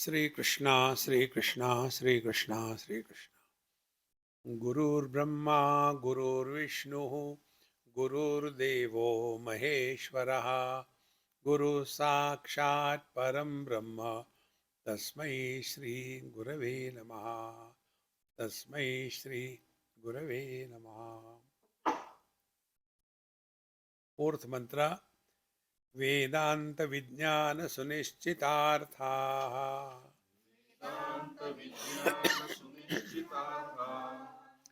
Sri Krishna, Sri Krishna, Sri Krishna, Sri Krishna. Gurur Brahma, Gurur Vishnu, Gurur Devo Maheshwaraha, Guru Sakshat Param Brahma, Tasmai Shri Gurave Namaha, Tasmai Shri Gurave Namaha. Fourth mantra, Vedanta Vijnana Sunishchitartha.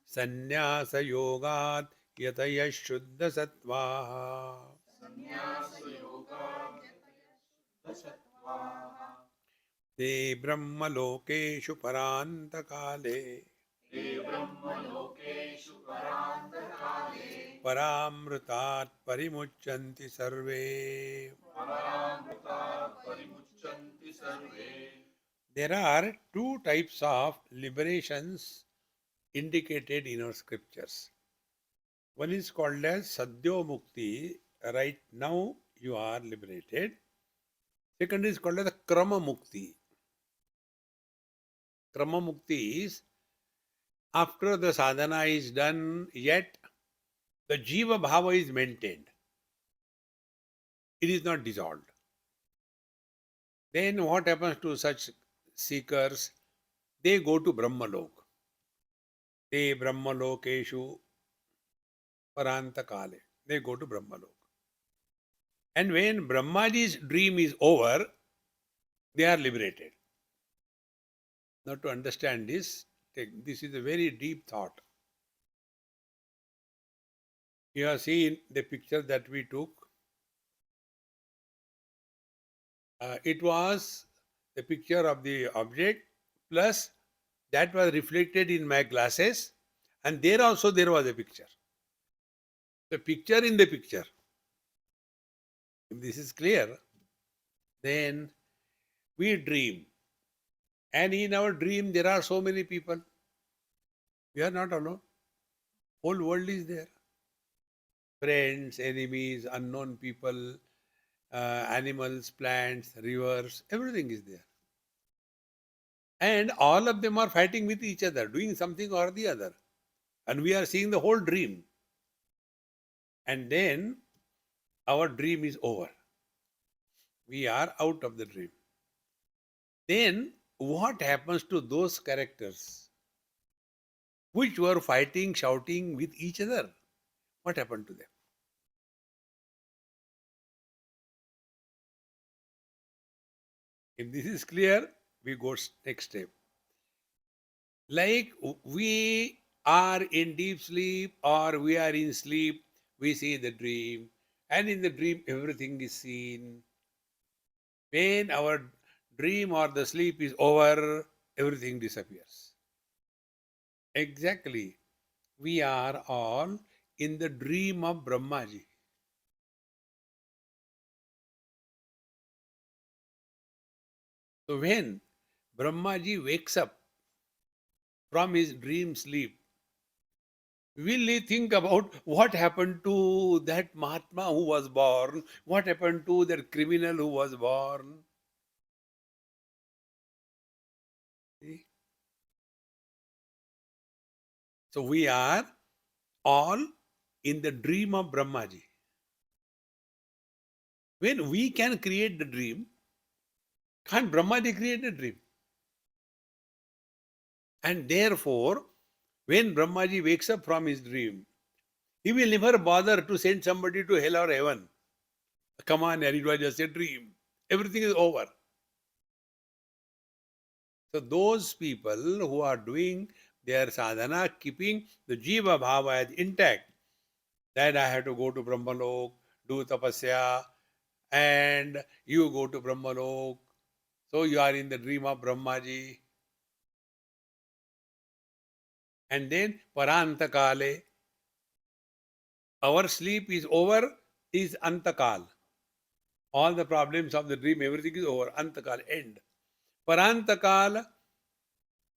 Sannyasa yogat yataya shuddha sattvaha. Te brahma lokeshu paranta kale. Paramrutat parimuchanti sarve. There are two types of liberations indicated in our scriptures. One is called as Sadhyo Mukti, right now you are liberated. Second is called as Krama Mukti. Krama Mukti is after the sadhana is done, yet the Jiva Bhava is maintained. It is not dissolved. Then what happens to such seekers? They go to Brahmalok. Te Brahmalokeshu Paranta Kale. They go to Brahmalok. And when Brahmaji's dream is over, they are liberated. Now to understand this, this is a very deep thought. You have seen the picture that we took. It was the picture of the object plus that was reflected in my glasses, and there also there was a picture. The picture in the picture. If this is clear, then we dream. And in our dream there are so many people. We are not alone. Whole world is there. Friends, enemies, unknown people, animals, plants, rivers, everything is there. And all of them are fighting with each other, doing something or the other. And we are seeing the whole dream. And then our dream is over. We are out of the dream. Then what happens to those characters which were fighting, shouting with each other? What happened to them? If this is clear, we go next step. Like we are in deep sleep or we are in sleep, we see the dream, and in the dream everything is seen. When our dream or the sleep is over, everything disappears. Exactly. We are all in the dream of Brahmaji. So when Brahmaji wakes up from his dream sleep, will he think about what happened to that Mahatma who was born? What happened to that criminal who was born? See? So we are all in the dream of Brahmaji. When we can create the dream, can't Brahmaji create the dream? And therefore, when Brahmaji wakes up from his dream, he will never bother to send somebody to hell or heaven. Come on, it was just a dream. Everything is over. So those people who are doing their sadhana, keeping the Jiva Bhava as intact, that I have to go to Brahmalok, do tapasya, and you go to Brahmalok. So you are in the dream of Brahmaji. And then Parantakale, our sleep is over, is Antakal. All the problems of the dream, everything is over. Antakal, end. Parantakal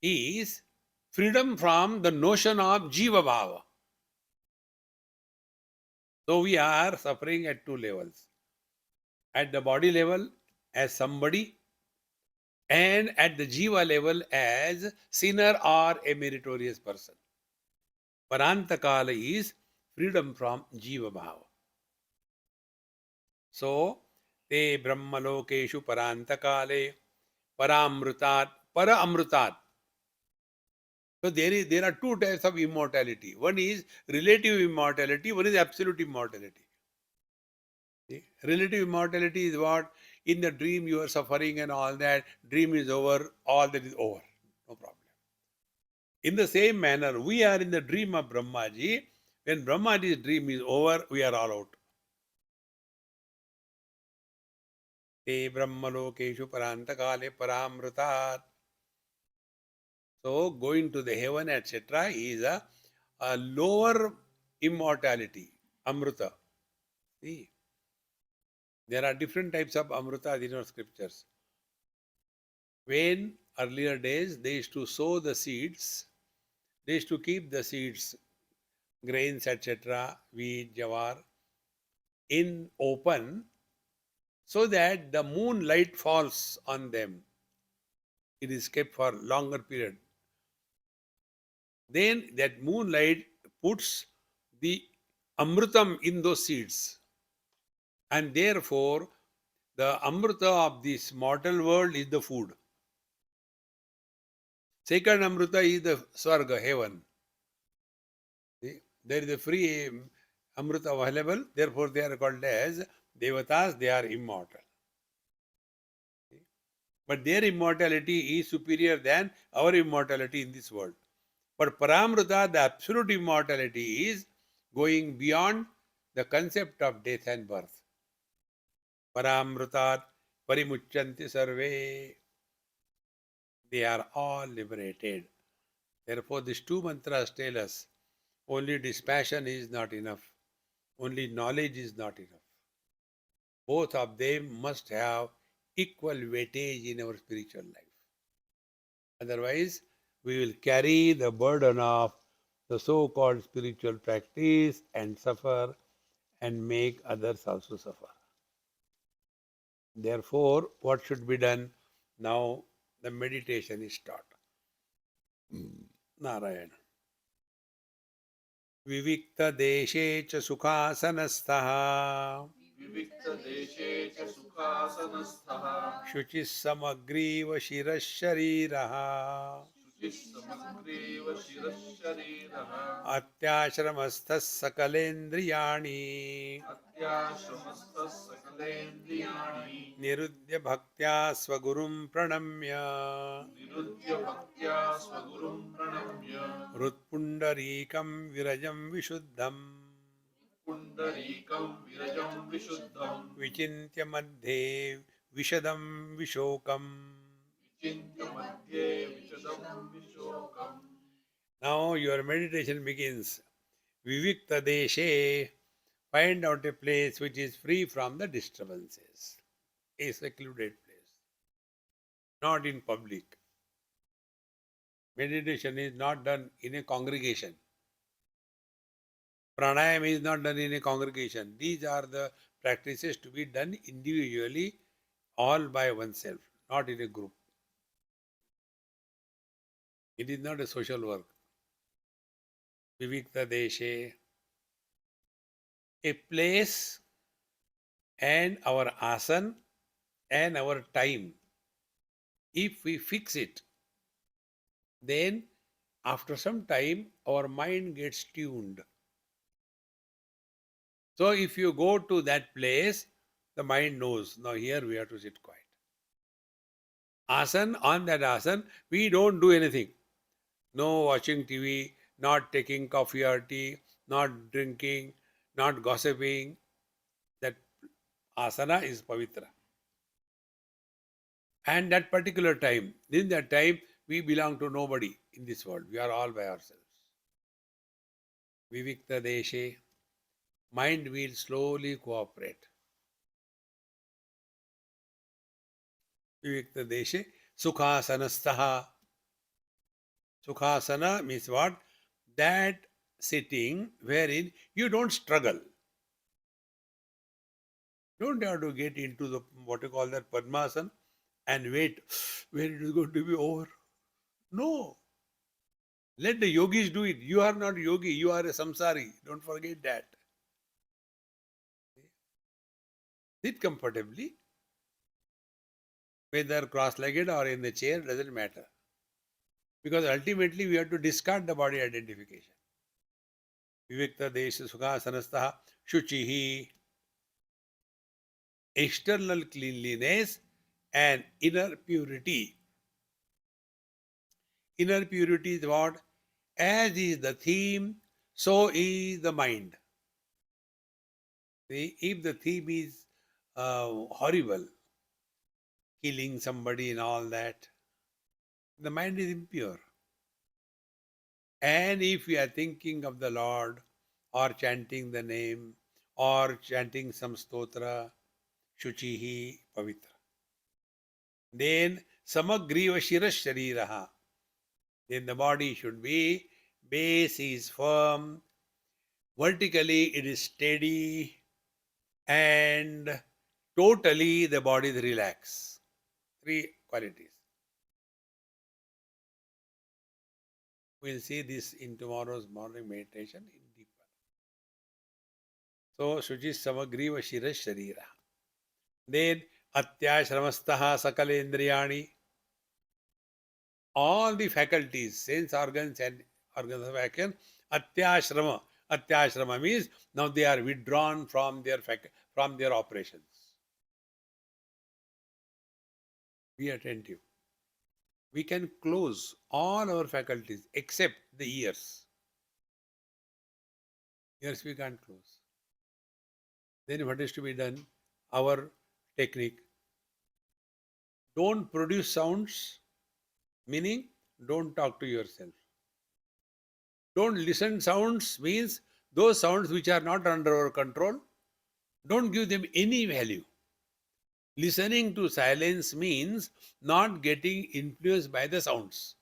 is freedom from the notion of Jiva Bhava. So we are suffering at two levels. At the body level, as somebody, and at the jiva level as sinner or a meritorious person. Parantakala is freedom from jiva bhava. So, te brahmalokeshu parantakale paramrutat para amrutat. So there are two types of immortality. One is relative immortality, one is absolute immortality. See? Relative immortality is what? In the dream you are suffering and all that, dream is over, all that is over. No problem. In the same manner, we are in the dream of Brahmaji. When Brahmaji's dream is over, we are all out. Te brahmalokeshu parantakale paramrutat. So going to the heaven, etc. is a lower immortality, amruta. See, there are different types of amruta in our scriptures. When earlier days they used to sow the seeds, they used to keep the seeds, grains, etc., wheat, jawar, in open so that the moonlight falls on them. It is kept for longer period. Then that moonlight puts the amrutam in those seeds. And therefore, the amruta of this mortal world is the food. Second amruta is the swarga, heaven. See? There is a free amruta available, therefore they are called as devatas, they are immortal. See? But their immortality is superior than our immortality in this world. But paramruta, the absolute immortality, is going beyond the concept of death and birth. Paramrutat parimuchanti sarve. They are all liberated. Therefore, these two mantras tell us only dispassion is not enough, only knowledge is not enough. Both of them must have equal weightage in our spiritual life. Otherwise, we will carry the burden of the so-called spiritual practice and suffer and make others also suffer. Therefore, what should be done? Now, the meditation is taught. Narayana. विविक्तदेशे च सुखासनस्थः विविक्तदेशे च सुखासनस्थः शुचिः समग्रीव शिरः शरीरः शुचिः समग्रेव शिरः शरीरः अत्याश्रमस्थः सकलेन्द्रियाणि अत्याश्रमस्थः सकलेन्द्रियाणि निरुद्य भक्त्या स्वगुरुं प्रणम्य निरुद्य भक्त्या स्वगुरुं प्रणम्य हृत्पुण्डरीकं विरजं विशुद्धम् पुण्डरीकं विरजं विशुद्धं विचिन्त्य मध्ये विशदं विशोकम्. विचिन्त्य मध्ये विशदं विशोकम्. Now your meditation begins. Vivikta deshe. Find out a place which is free from the disturbances. A secluded place. Not in public. Meditation is not done in a congregation. Pranayam is not done in a congregation. These are the practices to be done individually, all by oneself, not in a group. It is not a social work. Vivikta deshe. A place and our asan and our time. If we fix it, then after some time our mind gets tuned. So if you go to that place, the mind knows, now here we have to sit quiet. Asan, on that asan, we don't do anything. No watching TV, not taking coffee or tea, not drinking, not gossiping. That asana is pavitra. And that particular time, in that time, we belong to nobody in this world. We are all by ourselves. Vivikta deshe, mind will slowly cooperate. Vivikta deshe, sukhasanastaha. Sukhasana means what? That sitting wherein you don't struggle. Don't have to get into the what you call that Padmasana. and wait when it is going to be over. No. Let the yogis do it. You are not yogi, you are a samsari. Don't forget that. Sit comfortably, whether cross legged or in the chair, doesn't matter. Because ultimately we have to discard the body identification. Vivikta desha sukhasanastha shuchihi. External cleanliness and inner purity. Inner purity is what? As is the theme, so is the mind. See, if the theme is horrible, killing somebody and all that, the mind is impure. And if we are thinking of the Lord or chanting the name or chanting some stotra, shuchihi pavitra, then samagriva shiras shariraha, then the body should be, base is firm, vertically it is steady, and totally the body is relaxed. Three qualities. We'll see this in tomorrow's morning meditation in deeper. So, Shuchi Samagriva Shiras Sharira. Then, Atyashramastha Sakalendriyani. All the faculties, sense organs and organs of action, Atyashrama. Atyashrama means now they are withdrawn from their operations. Be attentive. We can close all our faculties except the ears. Ears we can't close. Then what is to be done? Our technique. Don't produce sounds, meaning don't talk to yourself. Don't listen sounds means those sounds which are not under our control, don't give them any value. Listening to silence means not getting influenced by the sounds.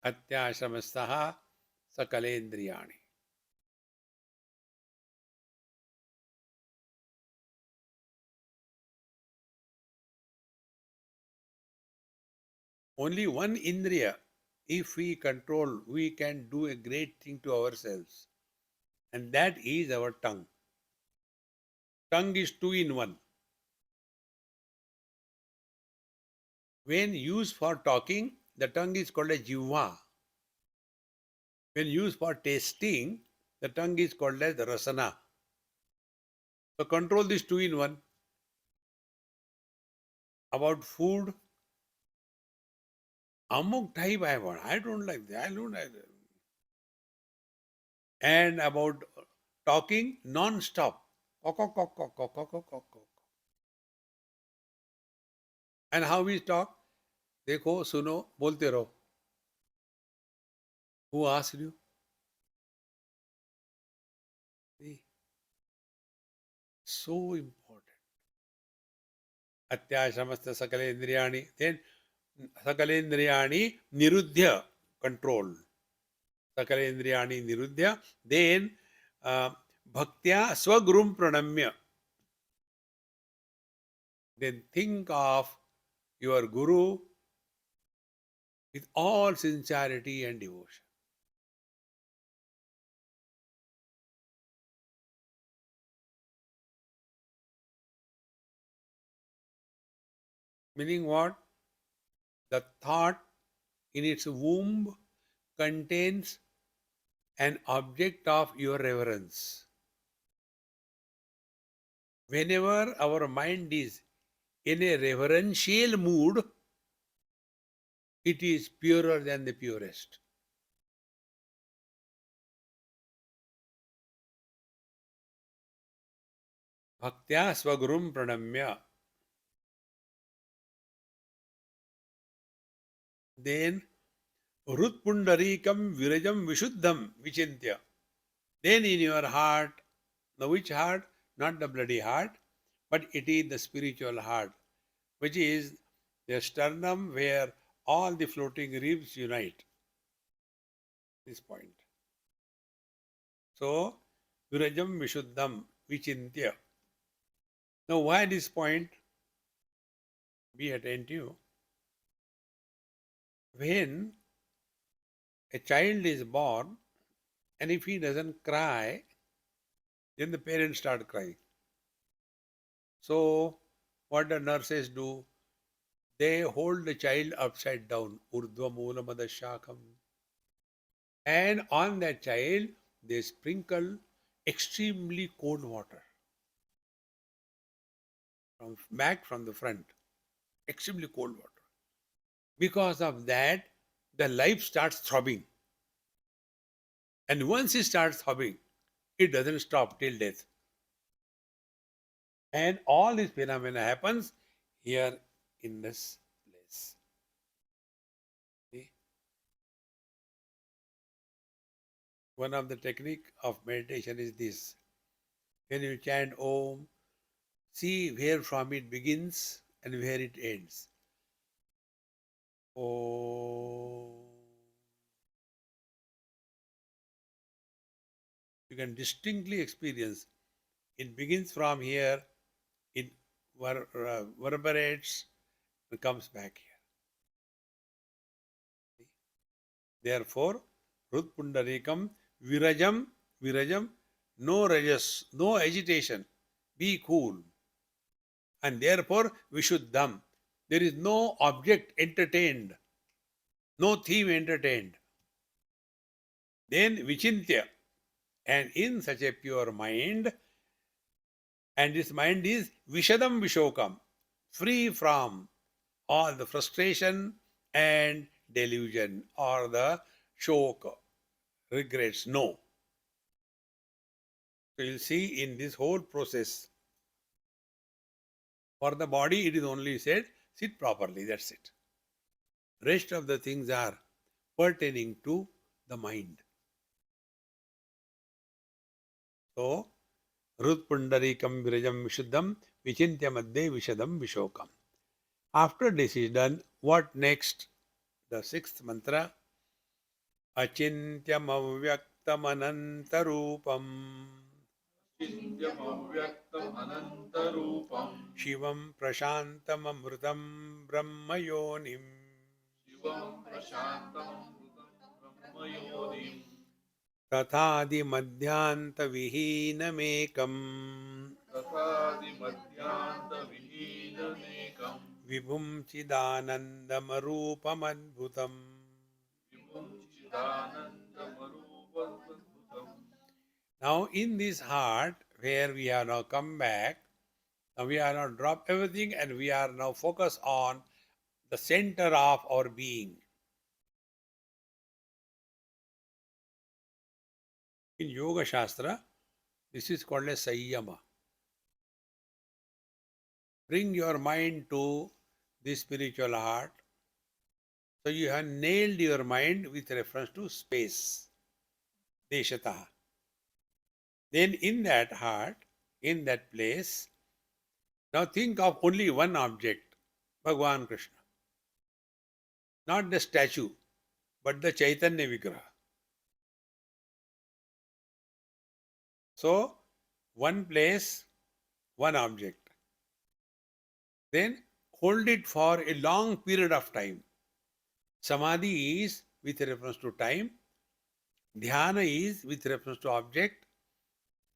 Atyashamastaha sakalendriyani. Only one indriya, if we control, we can do a great thing to ourselves. And that is our tongue. Tongue is two in one. When used for talking, the tongue is called a jivva. When used for tasting, the tongue is called as the rasana. So control this two in one. About food, amok type I want. I don't like that. I don't like that. And about talking, non-stop. Kok, kok, kok, kok, kok, kok, kok, kok, kok. And how we talk? देखो सुनो बोलते रहो. Who asked you? See, so important. Atyashamasta sakalendriyani. Then sakalendriyani nirudhya, control. Sakalendriyani nirudhya. Then bhaktya swagurum pranamya. Then think of your guru with all sincerity and devotion. Meaning what? The thought in its womb contains an object of your reverence. Whenever our mind is in a reverential mood, it is purer than the purest. Bhaktya swagurum pranamya. Then Rutpundarikam virajam vishuddham vichintya. Then in your heart, now which heart? Not the bloody heart, but it is the spiritual heart, which is the sternum where all the floating ribs unite. This point. So, virajam vishuddham. vichintya. Now, why this point? Be attentive. When a child is born, and if he doesn't cry, then the parents start crying. So, what the nurses do? They hold the child upside down, urdhva moolamada. And on that child, they sprinkle extremely cold water from back from the front, extremely cold water. Because of that, the life starts throbbing. And once it starts throbbing, it doesn't stop till death. And all this phenomena happens here in this place. See? One of the technique of meditation is this. When you chant Om, see where from it begins and where it ends. Om. You can distinctly experience. It begins from here, it reverberates, and comes back here. Therefore, Rudpundarikam, Virajam, no rajas, no agitation, be cool. And therefore, Vishuddham, there is no object entertained, no theme entertained. Then Vichintya, and in such a pure mind, and this mind is Vishadam Vishokam, free from all the frustration and delusion or the shok, regrets. No. So you'll see in this whole process, for the body, it is only said, sit properly, that's it. Rest of the things are pertaining to the mind. So, Rudpundarikam Virajam Vishuddham Vichintya Madhye Vishadam Vishokam. After this is done, what next? The sixth mantra, Achintyam Avyaktam Anantarupam चिन्त्यमव्यक्तम् अनन्तरूपम् Shivam Prashantamamrutam Brahmayonim Shivam प्रशान्तममृतम् ब्रह्मयोनिम् Tathadimadhyantavihinamekam तथादिमध्यान्तविहीनमेकम् Vibhum Chidanandamarupam विभुम् चिदानन्दमरूपद्भुतम्. Now, in this heart, where we have now come back, now we have now dropped everything and we are now focused on the center of our being. In Yoga Shastra, this is called as Sayyama. Bring your mind to the spiritual heart. So you have nailed your mind with reference to space, Deshataha. Then in that heart, in that place, now think of only one object, Bhagavan Krishna. Not the statue, but the Chaitanya Vigraha. So, one place, one object. Then hold it for a long period of time. Samadhi is with reference to time, Dhyana is with reference to object,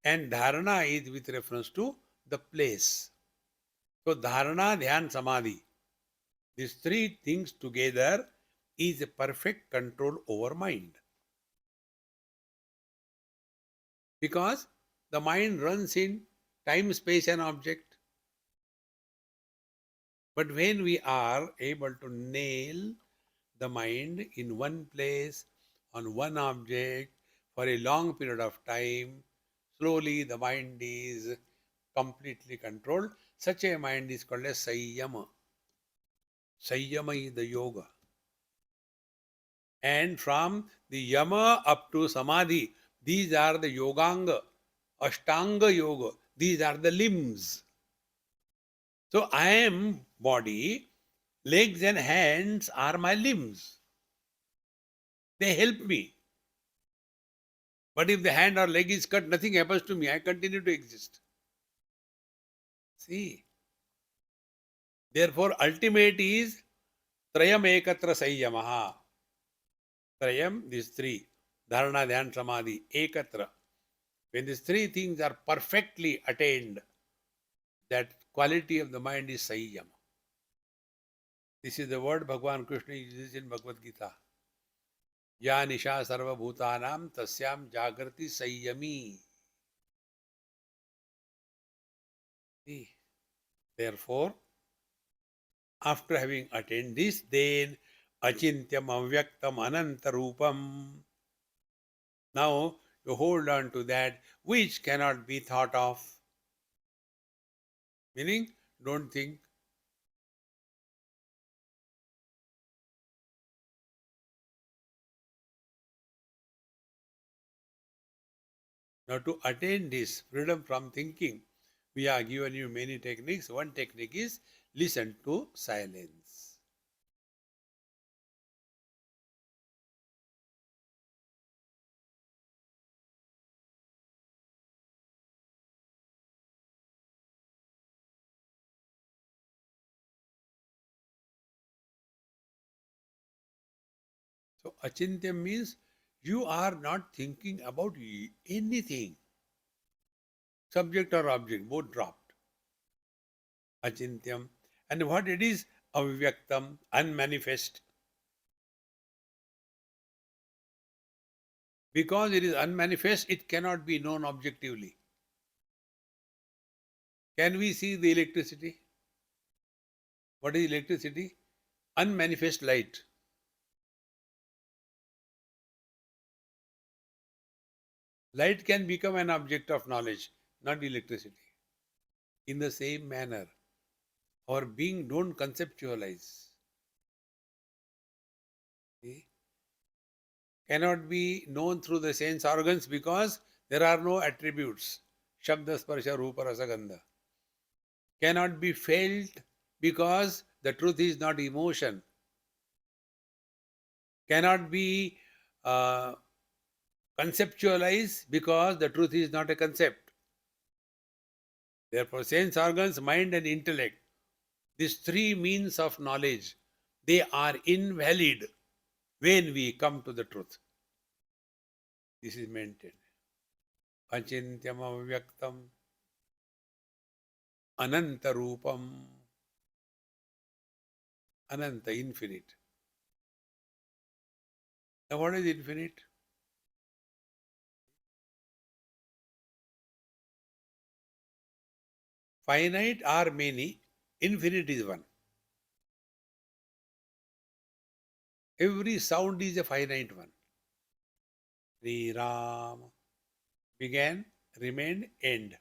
and Dharana is with reference to the place. So, Dharana, Dhyan, Samadhi, these three things together is a perfect control over mind. Because the mind runs in time, space, and object. But when we are able to nail the mind in one place, on one object, for a long period of time, slowly the mind is completely controlled. Such a mind is called as Sayyama. Sayyama is the yoga. And from the Yama up to Samadhi, these are the Yoganga, Ashtanga Yoga. These are the limbs. So I am body, legs and hands are my limbs. They help me. But if the hand or leg is cut, nothing happens to me. I continue to exist. See, therefore, ultimate is Trayam ekatra Sayyamaha. Trayam, these three. Dharana, Dhyan, Samadhi, ekatra. When these three things are perfectly attained, that quality of the mind is Sayyama. This is the word Bhagavan Krishna uses in Bhagavad Gita. Ya nisha sarva bhutanam tasyam jagrati Sayyami. See? Therefore, after having attained this, then achintyam avyaktam anantarupam. Now you hold on to that which cannot be thought of. Meaning, don't think. Now to attain this freedom from thinking, we have given you many techniques. One technique is listen to silence. So achintyam means you are not thinking about anything. Subject or object, both dropped. Achintyam. And what it is? Avyaktam, unmanifest. Because it is unmanifest, it cannot be known objectively. Can we see the electricity? What is electricity? Unmanifest light. Light can become an object of knowledge, not electricity. In the same manner, our being don't conceptualize. See? Cannot be known through the sense organs because there are no attributes. Shabda, Sparsha, Rupa, Rasa, Gandha. Cannot be felt because the truth is not emotion. Cannot be conceptualized because the truth is not a concept. Therefore, sense organs, mind and intellect, these three means of knowledge, they are invalid when we come to the truth. This is maintained. Achintyam avyaktam anantarupam. Ananta, infinite. Now what is infinite? Finite are many, infinite is one. Every sound is a finite one. Sri Ram began, remained, end.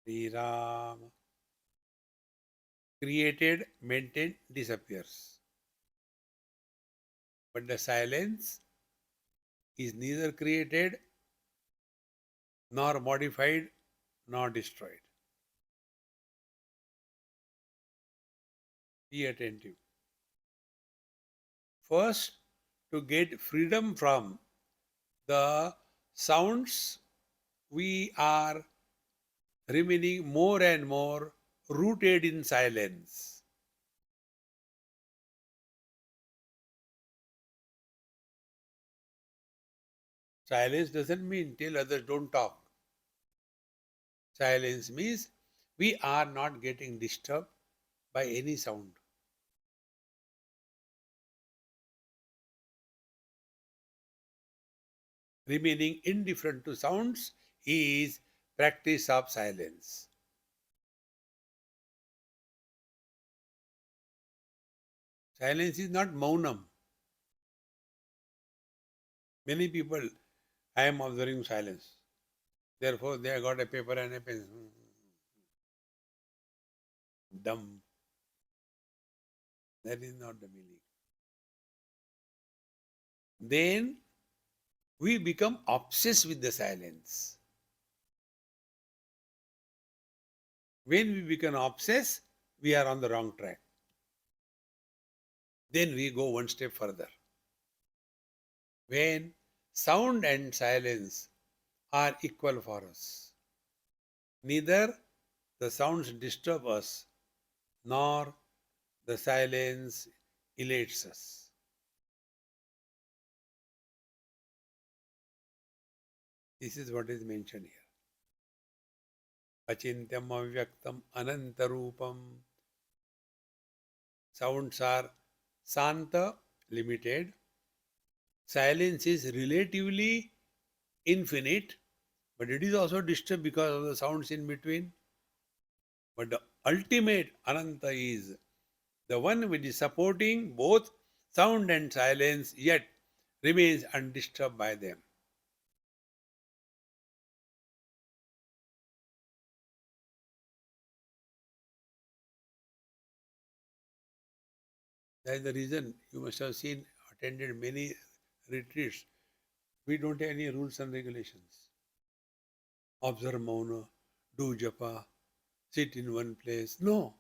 Sri Ram created, maintained, disappears. But the silence is neither created, nor modified, nor destroyed. Be attentive. First, to get freedom from the sounds, we are remaining more and more rooted in silence. Silence doesn't mean tell others don't talk. Silence means we are not getting disturbed by any sound. Remaining indifferent to sounds is practice of silence. Silence is not maunam. Many people, I am observing silence. Therefore, they have got a paper and a pen. Dumb. That is not the meaning. Then we become obsessed with the silence. When we become obsessed, we are on the wrong track. Then we go one step further. When sound and silence are equal for us. Neither the sounds disturb us, nor the silence elates us. This is what is mentioned here. Achintyam avyaktam anantarupam. Sounds are santa, limited. Silence is relatively infinite, but it is also disturbed because of the sounds in between. But the ultimate Ananta is the one which is supporting both sound and silence, yet remains undisturbed by them. That is the reason you must have seen, attended many retreats. We don't have any rules and regulations. Observe mauna, do japa, sit in one place. No,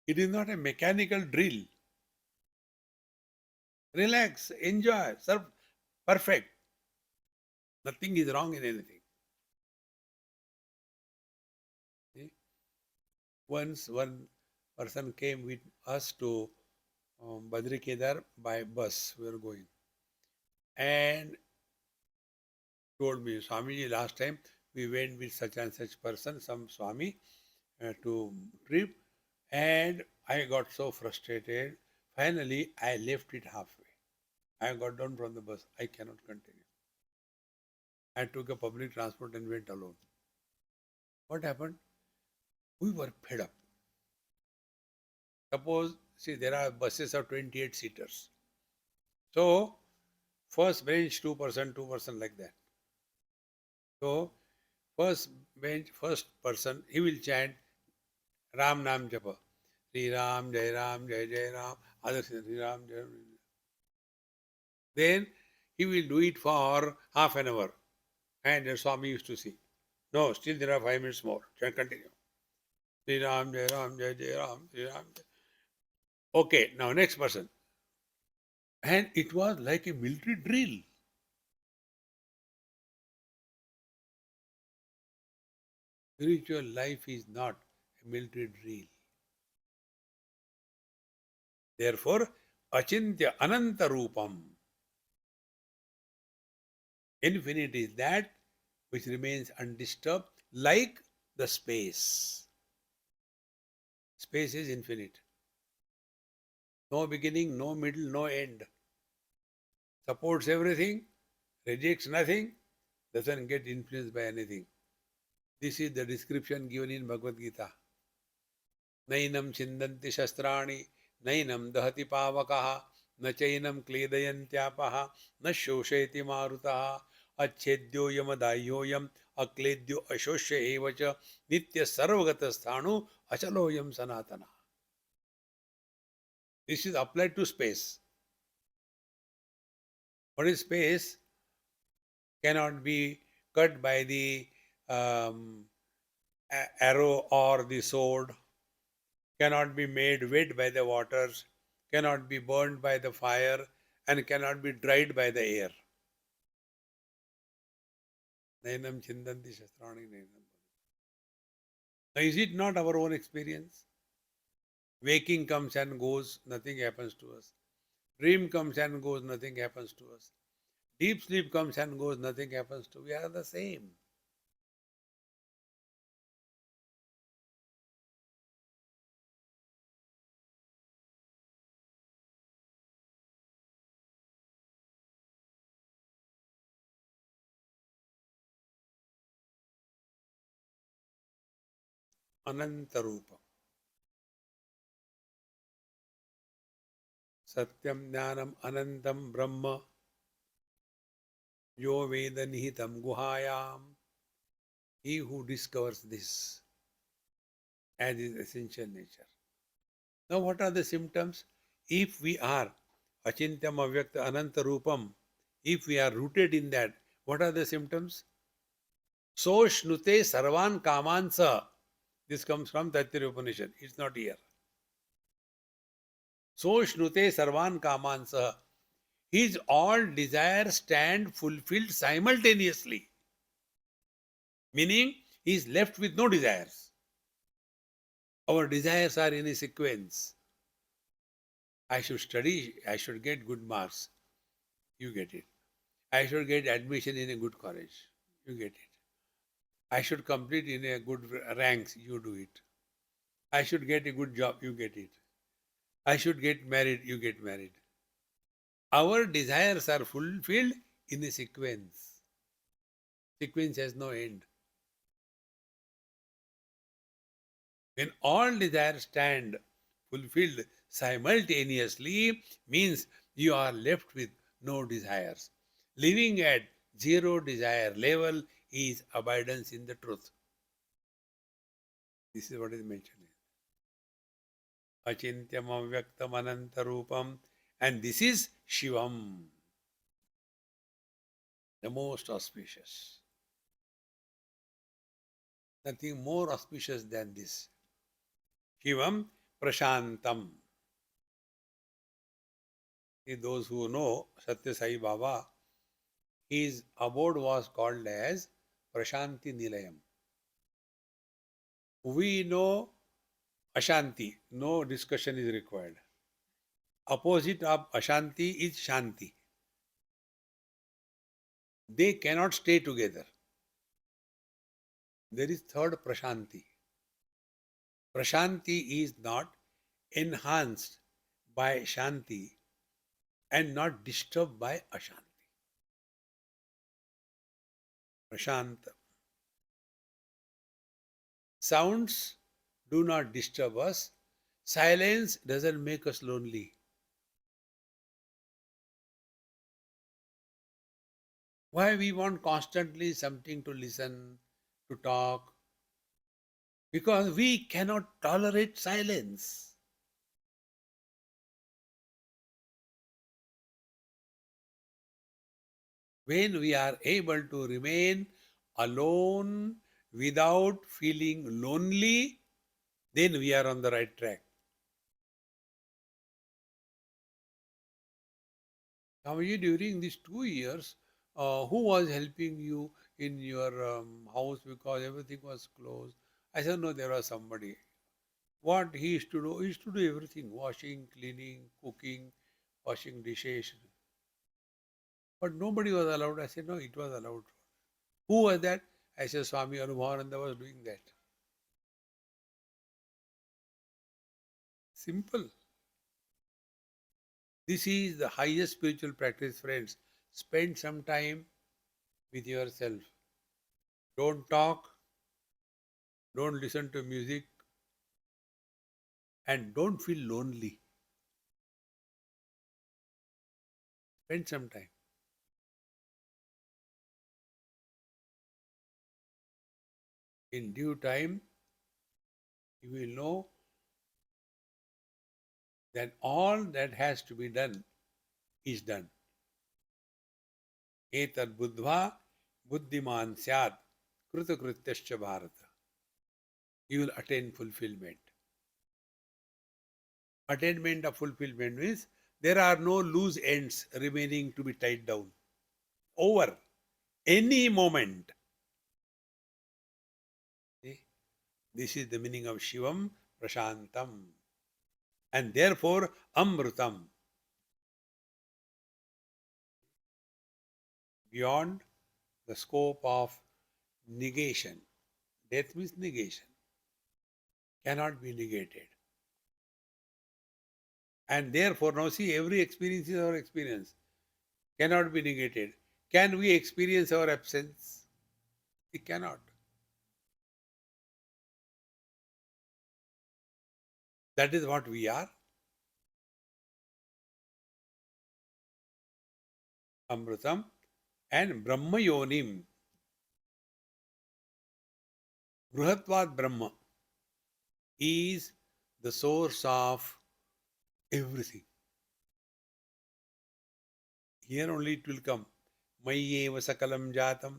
it is not a mechanical drill. Relax, enjoy, serve, perfect. Nothing is wrong in anything. See? Once one person came with us to Badri Kedar by bus. We were going and told me, Swamiji, last time we went with such and such person, some Swami, to trip, and I got so frustrated. Finally, I left it halfway. I got down from the bus. I cannot continue. I took a public transport and went alone. What happened? We were fed up. Suppose, see, there are buses of 28 seaters. So, first bench, 2%, like that. So, first bench, first person, he will chant Ram Nam Japa. Sri Ram, Jai Ram, Jai Jai Ram, others Sri Ram, Jai Ram. Then he will do it for half an hour. And the Swami used to see. No, still there are 5 minutes more. Shall continue. Sri Ram, Jai Ram, Jai Jai Ram, Sri Ram. Okay, now next person. And it was like a military drill. Spiritual life is not a military drill. Therefore, Achintya Ananta Rupam. Infinite is that which remains undisturbed, like the space. Space is infinite. No beginning, no middle, no end. Supports everything, rejects nothing, doesn't get influenced by anything. This is the description given in Bhagavad Gita. Nainam chindanti shastrani, nainam dahati pavakaha, na chainam kledayantyapah, na shoshayati marutaha, अच्छेद्यो यमदाह्योयम अक्लेद्यो अशोष्य एवच नित्य सर्वगत स्थाणु अचलोयम सनातना. This is applied to space. What is space? Cannot be cut by the arrow or the sword, cannot be made wet by the waters, cannot be burned by the fire, and cannot be dried by the air. Nainam chindanti shastrani nainam. Now, is it not our own experience? Waking comes and goes, nothing happens to us. Dream comes and goes, nothing happens to us. Deep sleep comes and goes, nothing happens to us. We are the same. Anantarupa. Satyam Jnanam Anantam Brahma Yo Veda Nihitam Guhayam. He who discovers this as his essential nature. Now, what are the symptoms? If we are Achintyam Avyakta Ananta Rupam, if we are rooted in that, what are the symptoms? So Shnute Sarvan Kamansa. This comes from Taittiriya It's not here. So Shnute Sarvan Kamansa. His all desires stand fulfilled simultaneously, meaning he is left with no desires. Our desires are in a sequence. I should study, I should get good marks, you get it. I should get admission in a good college, you get it. I should complete in a good ranks, you do it. I should get a good job, you get it. I should get married, you get married. Our desires are fulfilled in a sequence. Sequence has no end. When all desires stand fulfilled simultaneously, means you are left with no desires. Living at zero desire level is abidance in the truth. This is what is mentioned. Achintyam avyaktam anantarupam. And this is Shivam, the most auspicious. Nothing more auspicious than this. Shivam Prashantam. Those who know Satya Sai Baba, his abode was called as Prashanti Nilayam. We know Ashanti, no discussion is required. Opposite of Ashanti is Shanti. They cannot stay together. There is third Prashanti. Prashanti is not enhanced by Shanti and not disturbed by Ashanti. Prashant. Sounds do not disturb us. Silence doesn't make us lonely. Why we want constantly something to listen, to talk? Because we cannot tolerate silence. When we are able to remain alone without feeling lonely, then we are on the right track. Swamiji, during these 2 years, who was helping you in your house because everything was closed? I said, no, there was somebody. What he used to do? He used to do everything, washing, cleaning, cooking, washing dishes. But nobody was allowed. I said, no, it was allowed. Who was that? I said, Swami Anubhavananda was doing that. Simple. This is the highest spiritual practice, friends. Spend some time with yourself. Don't talk, don't listen to music, and don't feel lonely. Spend some time. In due time, you will know that all that has to be done is done. Etad buddhva buddhiman syat kritakrityascha bharata. You will attain fulfillment. Attainment of fulfillment means there are no loose ends remaining to be tied down. Over. Any moment. See? This is the meaning of Shivam Prashantam. And therefore Amrutam. Beyond the scope of negation. Death means negation. Cannot be negated. And therefore, now see, every experience is our experience. Cannot be negated. Can we experience our absence? We cannot. That is what we are. Amritam and Brahma Yonim. Bruhatvat Brahma is the source of everything. Here only it will come. Mayi eva sakalam jatam,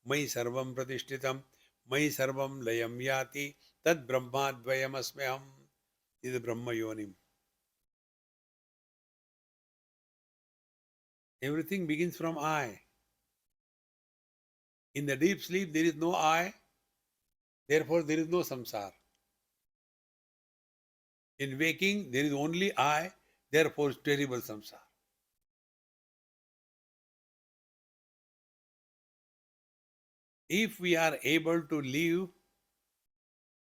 Mayi sarvam pratishtitam, Mayi sarvam layam yati, Tad Brahma dvayam asmeham. This is Brahma Yonim. Everything begins from I. In the deep sleep, there is no I, therefore, there is no samsara. In waking, there is only I, therefore, terrible samsara. If we are able to live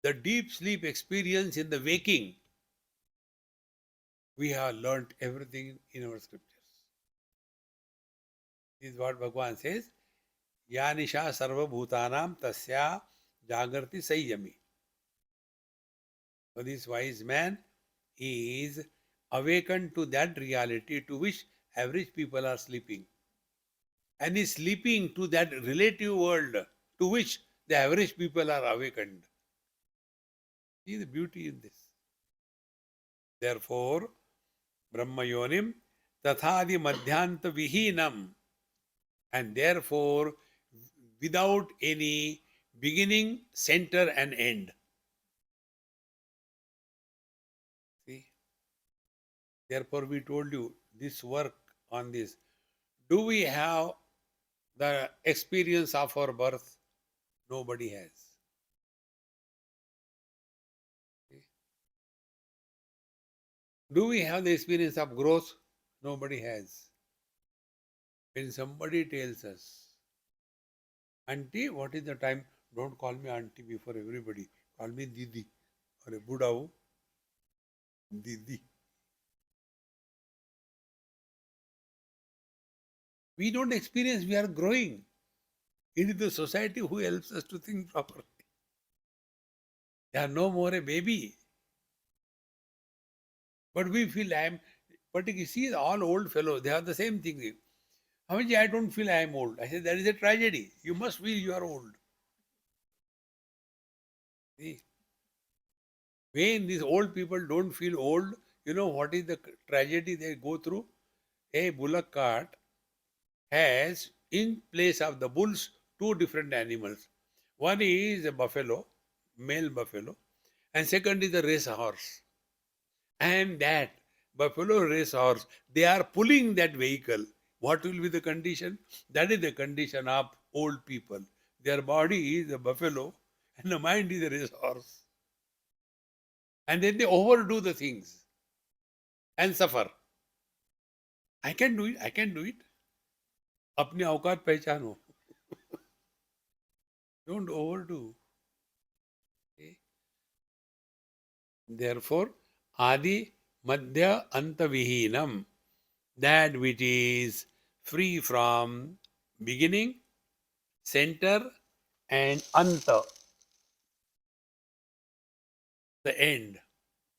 the deep sleep experience in the waking, we have learnt everything in our scriptures. This is what Bhagavan says. Ya nisha sarva bhutanam tasya jagarti sanyami. So this wise man is awakened to that reality to which average people are sleeping. And is sleeping to that relative world to which the average people are awakened. See the beauty in this. Therefore, Brahmayonim tathadi madhyanta vihinam, and therefore without any beginning, center, and end. See, therefore we told you this work on this. Do we have the experience of our birth? Nobody has. See? Do we have the experience of growth? Nobody has. When somebody tells us, Auntie, what is the time? Don't call me auntie before everybody. Call me Didi. Or a Buddha, Didi. We don't experience, we are growing. It is the society who helps us to think properly. They are no more a baby. But we feel but you see, all old fellows, they have the same thing. Hamaji, I don't feel I am old. I said, that is a tragedy. You must feel you are old. See, when these old people don't feel old, you know what is the tragedy they go through? A bullock cart has, in place of the bulls, two different animals. One is a buffalo, male buffalo, and second is a race horse. And that buffalo race horse, they are pulling that vehicle. What will be the condition? That is the condition of old people. Their body is a buffalo and the mind is a race horse. And then they overdo the things and suffer. I can do it, I can do it. अपनी औकात पहचानो. Don't overdo. Okay? Therefore, Adi Madhya Antavihinam, that which is free from beginning, center, and anta, the end.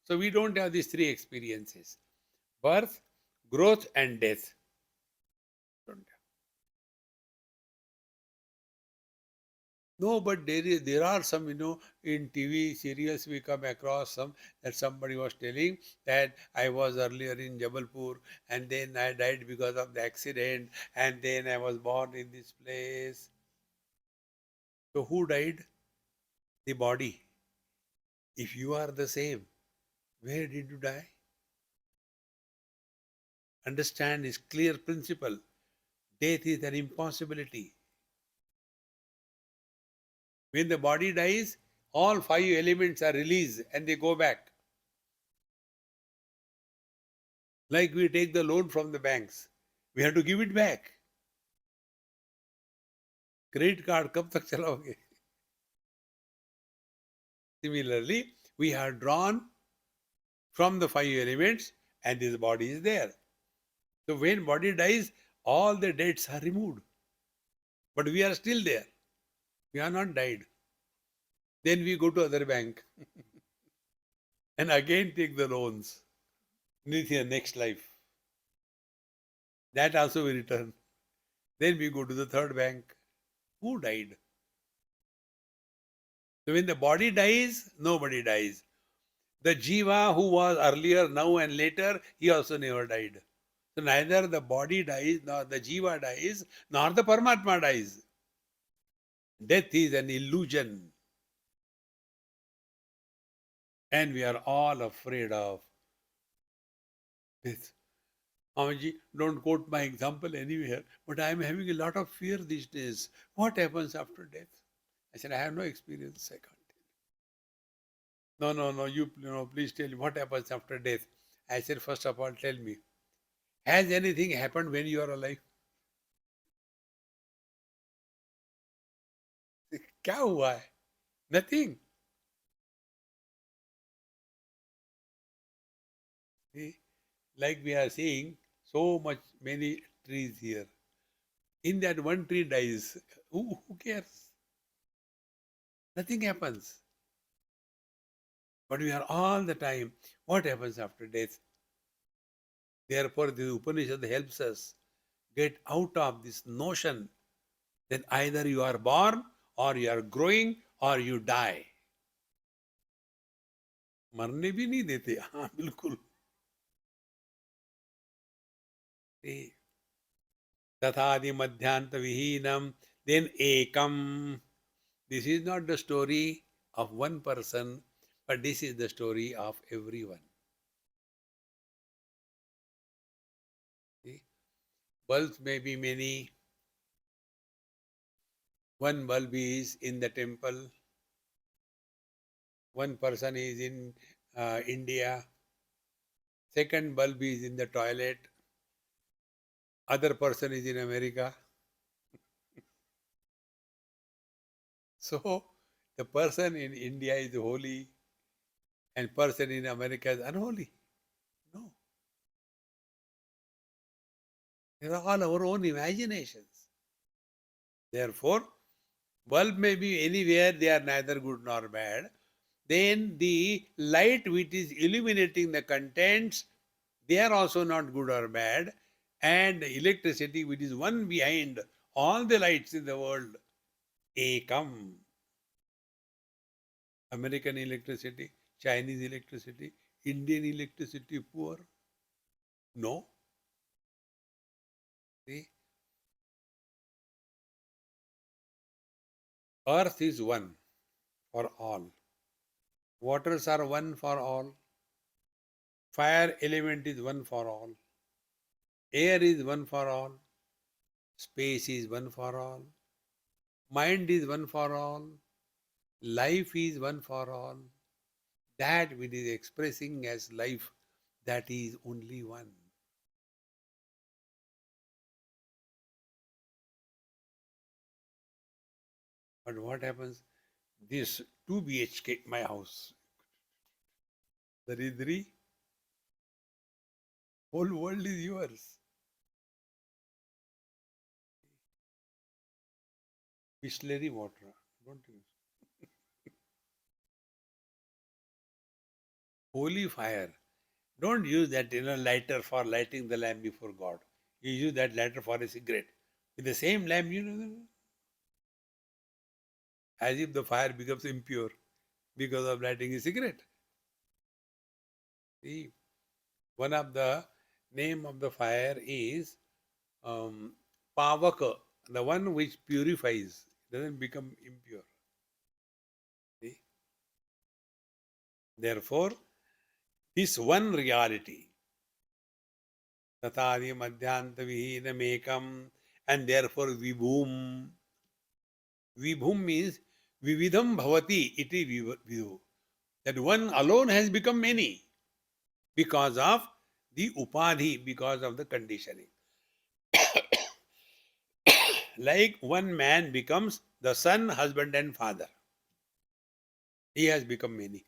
So we don't have these three experiences: birth, growth, and death. Don't have. No, but there are some, in TV serials we come across some that somebody was telling that I was earlier in Jabalpur and then I died because of the accident and then I was born in this place. So who died? The body. If you are the same, where did you die? Understand this clear principle. Death is an impossibility. When the body dies, all five elements are released and they go back. Like we take the loan from the banks, we have to give it back. Credit card, kab tak chalaoge? Similarly, we have drawn from the five elements and this body is there. So when body dies, all the debts are removed. But we are still there. We are not died. Then we go to other bank and again take the loans. Nithya, next life. That also we return. Then we go to the third bank. Who died? So when the body dies, nobody dies. The jiva who was earlier, now and later, he also never died. So neither the body dies, nor the jiva dies, nor the Paramatma dies. Death is an illusion. And we are all afraid of death. Amaji, don't quote my example anywhere, but I am having a lot of fear these days. What happens after death? I said, I have no experience. I can't tell. No, no, no. Please tell me what happens after death. I said, first of all, tell me, has anything happened when you are alive? क्या हुआ है? Nothing. See, like we are seeing so much many trees here. In that one tree dies. Who cares? Nothing happens. But we are all the time. What happens after death? Therefore, the Upanishad helps us get out of this notion that either you are born or you are growing or you die. मरने भी नहीं देते हाँ बिल्कुल तथादि मध्यांत विहीनम then ekam. This is not the story of one person, but this is the story of everyone. See? Bulbs may be many. One bulb is in the temple. One person is in India. Second bulb is in the toilet. Other person is in America. So the person in India is holy and person in America is unholy. No. They are all our own imaginations. Therefore, bulb may be anywhere, they are neither good nor bad. Then the light which is illuminating the contents, they are also not good or bad. And the electricity which is one behind all the lights in the world, ekam. American electricity, Chinese electricity, Indian electricity poor. No. See, earth is one for all. Waters are one for all. Fire element is one for all. Air is one for all. Space is one for all. Mind is one for all. Life is one for all. That which is expressing as life, that is only one. But what happens? This 2 BHK, my house, the Ridri, whole world is yours. Distillery water, don't use. Holy fire, don't use that lighter for lighting the lamp before God. You use that lighter for a cigarette. With the same lamp, as if the fire becomes impure because of lighting a cigarette. See, one of the name of the fire is Pavaka, the one which purifies, doesn't become impure. See? Therefore, this one reality, Tatadi Madhyanta Vihinamekam, and therefore Vibhum. Vibhum means Vividham Bhavati iti Vibhu. That one alone has become many because of the upadhi, because of the conditioning. Like one man becomes the son, husband, and father. He has become many.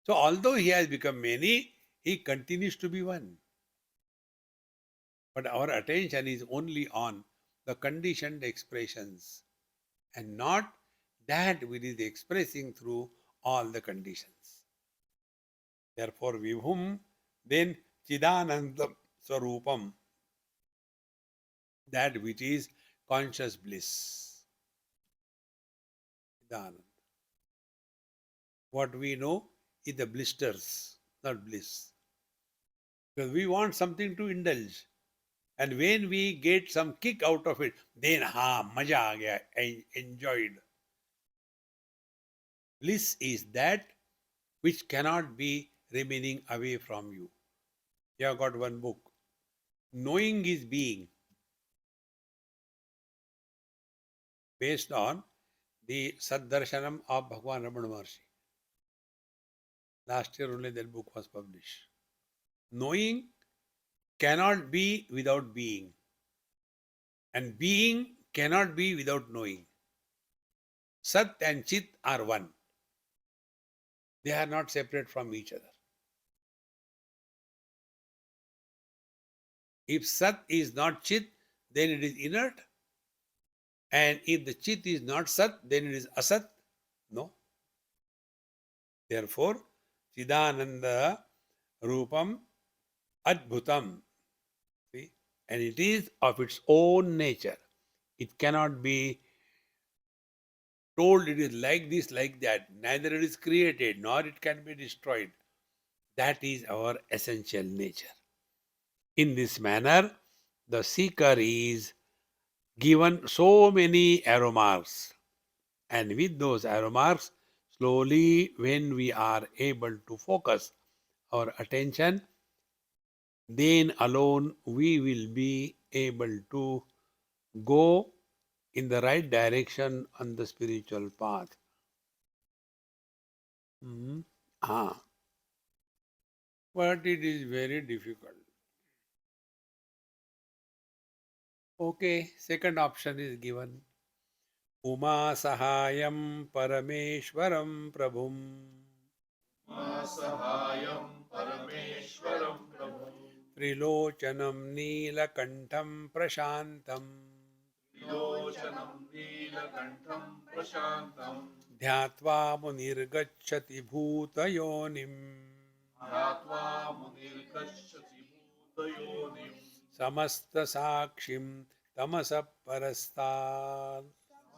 So, although he has become many, he continues to be one. But our attention is only on the conditioned expressions and not that which is expressing through all the conditions. Therefore, Vibhum, then Chidanandam Swarupam, that which is conscious bliss. Chidanand. What we know is the blisters, not bliss. Because we want something to indulge. And when we get some kick out of it, then maja aa gaya, I enjoyed. Bliss is that which cannot be remaining away from you. You have got one book. Knowing is being, based on the Saddarshanam of Bhagwan Ramana Maharshi. Last year only that book was published. Knowing cannot be without being, and being cannot be without knowing. Sat and Chit are one. They are not separate from each other. If Sat is not Chit, then it is inert. And if the Chit is not Sat, then it is Asat. No. Therefore, Chidananda Rupam Adbhutam. See? And it is of its own nature. It cannot be told it is like this, like that. Neither it is created, nor it can be destroyed. That is our essential nature. In this manner, the seeker is given so many arrow marks. And with those arrow marks, slowly, when we are able to focus our attention, then alone we will be able to go in the right direction on the spiritual path. Mhm. Ah, but it is very difficult. Okay, second option is given. Uma Sahayam Parameshwaram Prabhum मा सहायं परमेश्वरं प्रभुं Trilochanam Neelakantham Prashantam त्रिलोचनं नीलकण्ठं प्रशान्तं Dhyatva Munirgacchati Bhutayonim ध्यात्वा मुनिर्गच्छति भूतयोनिं Samasta Sakshim Tamasa Parastat.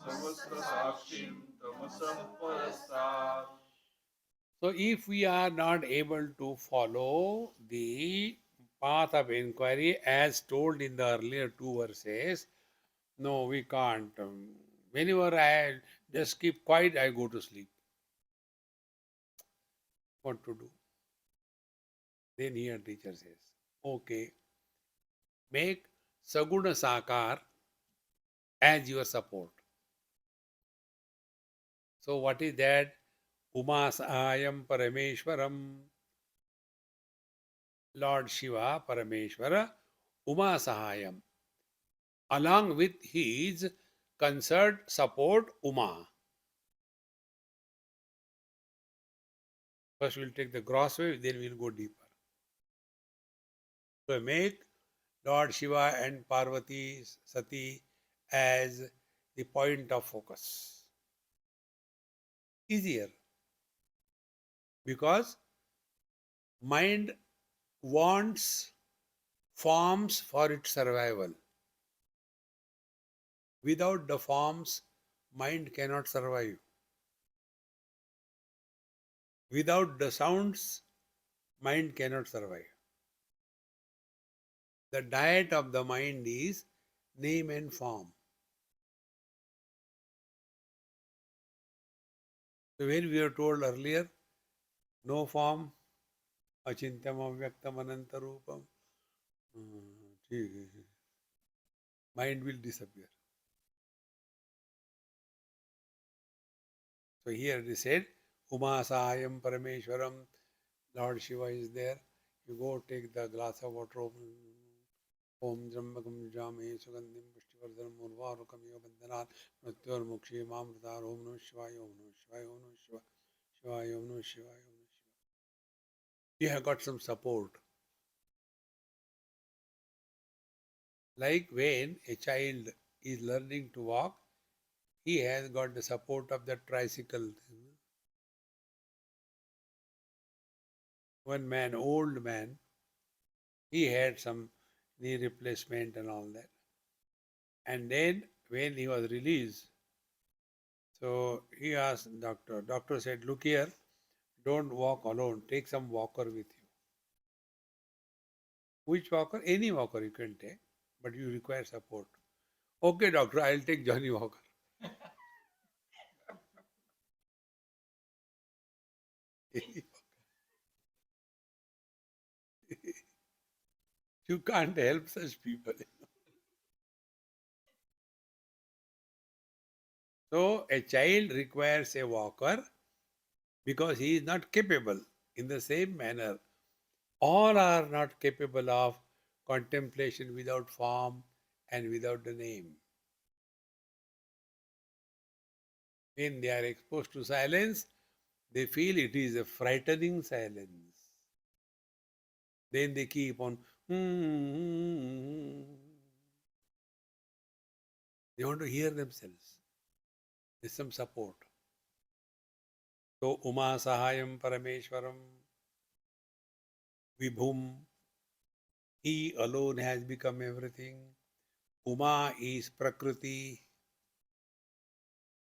सहस्रसाक्षिं तमसः परस्तात् So, if we are not able to follow the path of inquiry as told in the earlier two verses, no, we can't. Whenever I just keep quiet, I go to sleep. What to do? Then here teacher says, okay, make Saguna Sakar as your support. So, what is that? Uma Sahayam Parameshwaram, Lord Shiva, Parameshwara, Uma Sahayam, along with his concert support Uma. First we'll take the gross way, then we'll go deeper. So make Lord Shiva and Parvati Sati as the point of focus. Easier, because mind wants forms for its survival. Without the forms, mind cannot survive. Without the sounds, mind cannot survive. The diet of the mind is name and form. So when we were told earlier, no form, achintyam avyaktam anantarupam, mind will disappear. So here they said, Uma Sahayam Parameshwaram, Lord Shiva is there. You go take the glass of water, Om Jambakam Jame Sugandim Pushtivardhanam Urvarukam Yobandhanat Mrityor Mukshi Mamritar Om Namah Shivaya Om Namah Shivaya Om Namah Shivaya Shivaya Om Namah Shivaya Om Namah Shivaya. You have got some support. Like when a child is learning to walk, he has got the support of the tricycle. One man, old man, he had some knee replacement and all that. And then when he was released, so he asked doctor. Doctor said, look here, don't walk alone. Take some walker with you. Which walker? Any walker you can take, but you require support. Okay, doctor, I'll take Johnny Walker. You can't help such people. So a child requires a walker because he is not capable. In the same manner, all are not capable of contemplation without form and without the name. When they are exposed to silence, they feel it is a frightening silence. Then they keep on, "Hmm." They want to hear themselves. There's some support. So, Uma Sahayam Parameshwaram Vibhum, he alone has become everything. Uma is Prakriti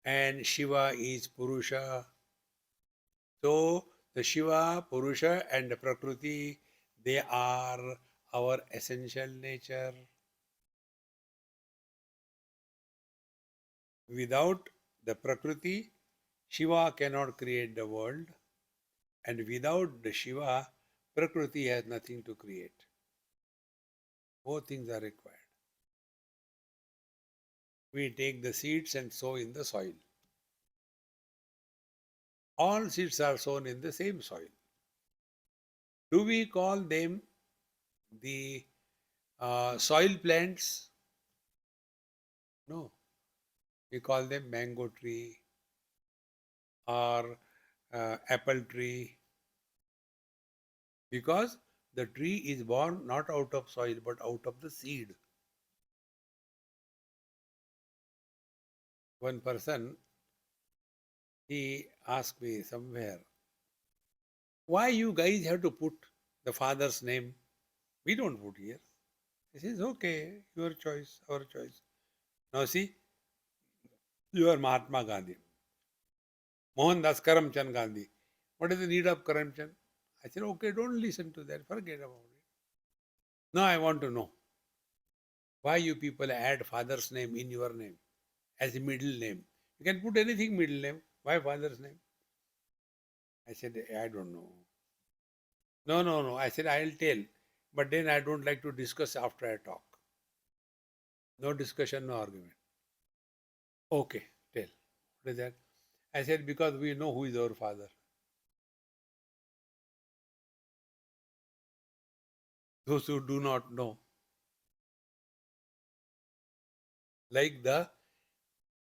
and Shiva is Purusha. So, the Shiva, Purusha, and the Prakriti, they are our essential nature. Without the Prakriti, Shiva cannot create the world, and without the Shiva, Prakriti has nothing to create. Both things are required. We take the seeds and sow in the soil. All seeds are sown in the same soil. Do we call them the soil plants? No. We call them mango tree or apple tree because the tree is born not out of soil but out of the seed. One person, he asked me somewhere, why you guys have to put the father's name? We don't put here. He says, okay, your choice, our choice. Now see, you are Mahatma Gandhi. Mohandas Karamchand Gandhi. What is the need of Karamchand? I said, okay, don't listen to that. Forget about it. Now I want to know why you people add father's name in your name as a middle name. You can put anything middle name. Why father's name? I said, I don't know. No, no, no. I said, I'll tell. But then I don't like to discuss after I talk. No discussion, no argument. Okay, tell. What is that? I said, because we know who is our father. Those who do not know, like the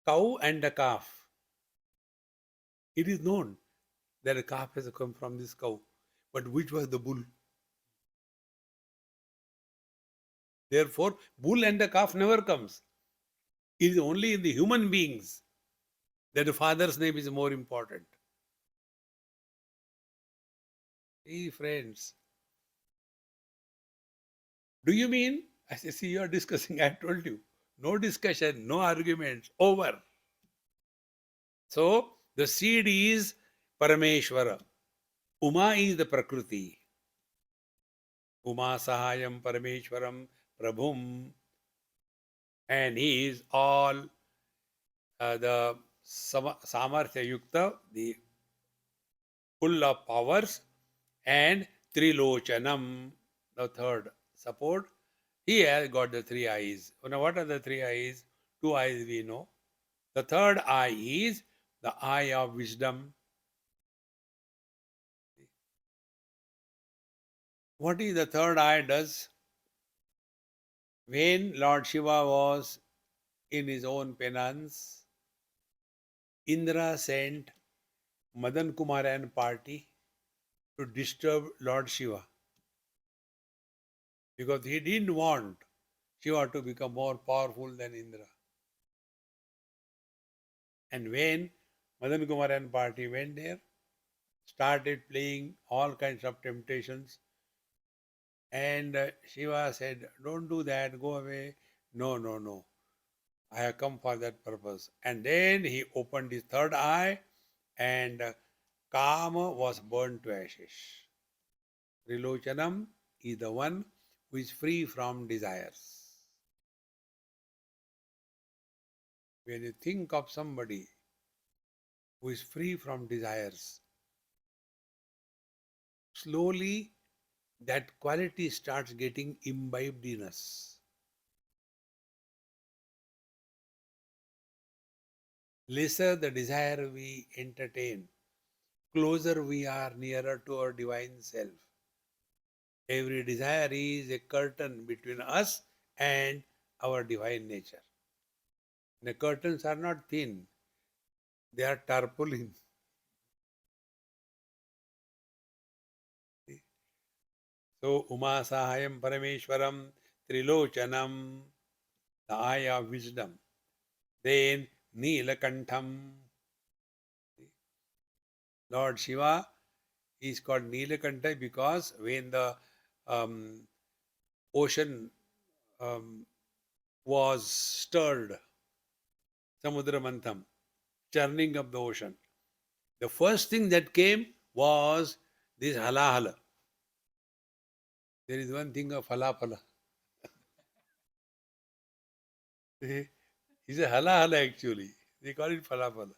cow and the calf. It is known that a calf has come from this cow. But which was the bull? Therefore, bull and the calf never comes. It is only in the human beings that the father's name is more important. Hey, friends, do you mean? I say, see, you are discussing. I told you. No discussion, no arguments, over. So, the seed is Parameshwara. Uma is the Prakriti. Uma Sahayam Parameshwaram Prabhum. And he is all the Samarthya Yukta, the full of powers, and Trilochanam, the third support. He has got the three eyes. Now, what are the three eyes? Two eyes we know. The third eye is the eye of wisdom. What is the third eye does? When Lord Shiva was in his own penance, Indra sent Madan Kumar and party to disturb Lord Shiva because he didn't want Shiva to become more powerful than Indra. And when Madan Kumar and party went there, started playing all kinds of temptations, and Shiva said, don't do that, go away. No, no, no. I have come for that purpose. And then he opened his third eye and Kama was burned to ashes. Trilochanam is the one who is free from desires. When you think of somebody who is free from desires, slowly that quality starts getting imbibed in us. Lesser the desire we entertain, closer we are nearer to our divine self. Every desire is a curtain between us and our divine nature. The curtains are not thin, they are tarpaulin. So, Uma Sahayam Parameshwaram Trilochanam, the eye of wisdom. Then Neelakantham. Lord Shiva is called Neelakantha because when the um, ocean was stirred, Samudra Mantham, churning of the ocean, the first thing that came was this halahala. There is one thing of halapala. It's a halahala actually. They call it falafala.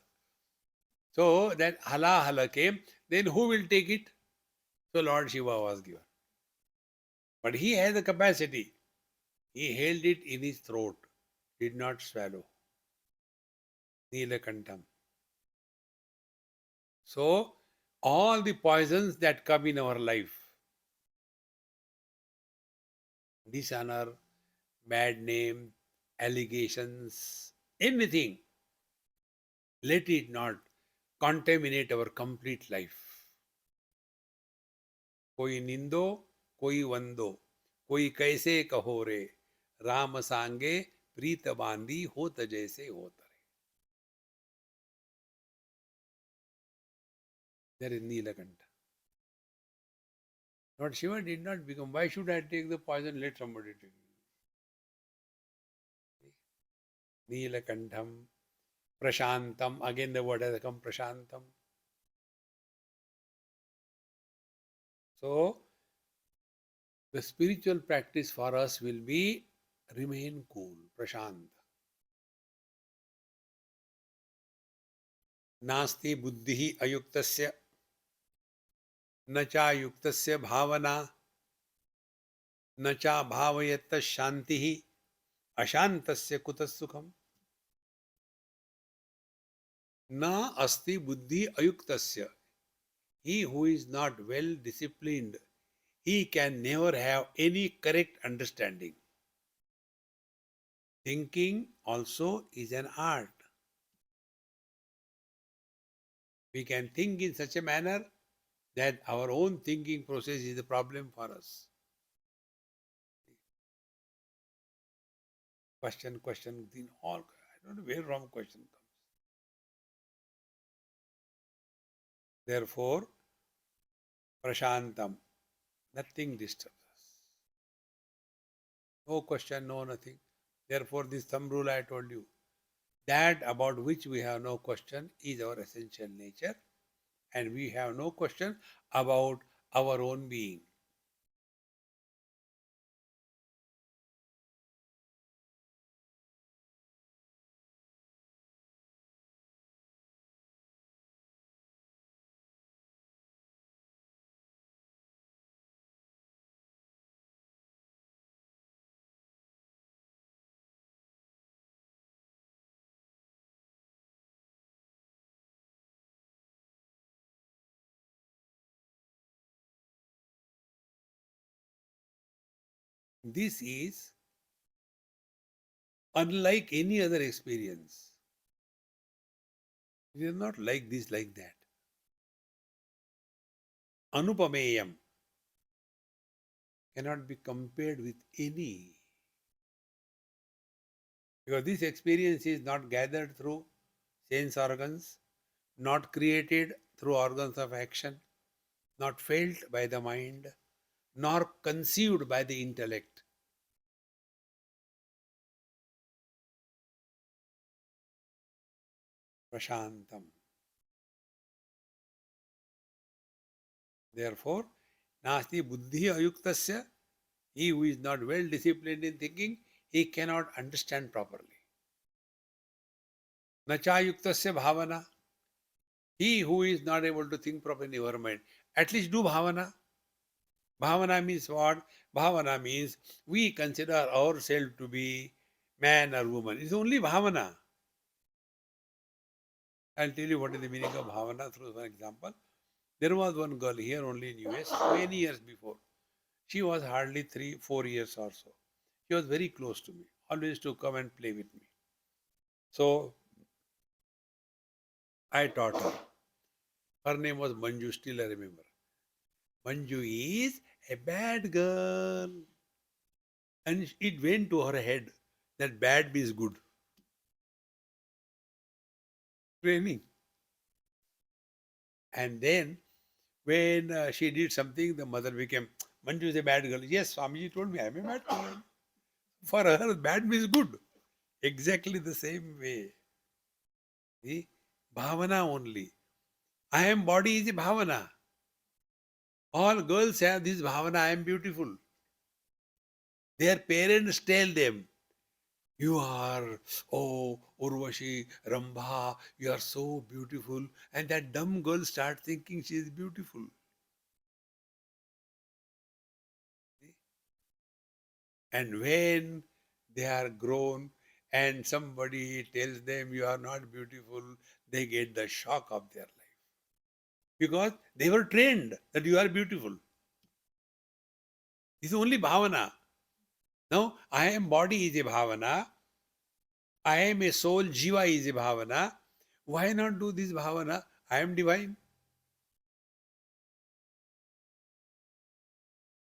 So that halahala came, then who will take it? So Lord Shiva was given. But he had the capacity. He held it in his throat, did not swallow. Neelakantham. So all the poisons that come in our life, dishonor, bad name, allegations, anything, let it not contaminate our complete life. कोई निंदो कोई वंदो कोई कैसे कहो रे राम सांगे प्रीत बांधी होत जैसे होत रे. There is Neelakanta. Lord Shiva did not become. Why should I take the poison? Let somebody take it. Neelakantham, Prashantam. Again the word has come Prashantam. So the spiritual practice for us will be remain cool, Prashant. नास्ति बुद्धि अयुक्तस्य न चायुक्तस्य भावना न चा भावयत शांति अशांतस्य कुतः सुखम. न अस्ति बुद्धि अयुक्तस्य. He who is not well disciplined, he can never have any correct understanding. Thinking also is an art. We can think in such a manner that our own thinking process is a problem for us. Question, then all, I don't know where wrong question comes. Therefore, Prashantam, nothing disturbs us. No question, no nothing. Therefore, this thumb rule I told you, that about which we have no question is our essential nature, and we have no question about our own being. This is unlike any other experience. It is not like this, like that. Anupameyam cannot be compared with any. Because this experience is not gathered through sense organs, not created through organs of action, not felt by the mind, nor conceived by the intellect. Prashantam. Therefore, nasti buddhi ayuktasya, he who is not well disciplined in thinking, he cannot understand properly. Nachayuktasya bhavana, he who is not able to think properly in your mind, at least do bhavana. Bhavana means what? Bhavana means we consider ourselves to be man or woman. It's only bhavana. I'll tell you what is the meaning of bhavana through one example. There was one girl here only in US many years before. She was hardly 3, 4 years or so. She was very close to me, always to come and play with me. So I taught her. Her name was Manju, still I remember. Manju is a bad girl. And it went to her head that bad means good. Training. And then when she did something, the mother became, Manju is a bad girl. Yes, Swamiji told me I am a bad girl. For her, bad means good. Exactly the same way. See? Bhavana only. I am body is a bhavana. All girls have this bhavana, I am beautiful. Their parents tell them, you are, oh, Urvashi, Rambha, you are so beautiful. And that dumb girl starts thinking she is beautiful. And when they are grown and somebody tells them you are not beautiful, they get the shock of their life. Because they were trained that you are beautiful. It's only bhavana. Now, I am body is a bhavana. I am a soul, jiva is a bhavana. Why not do this bhavana? I am divine.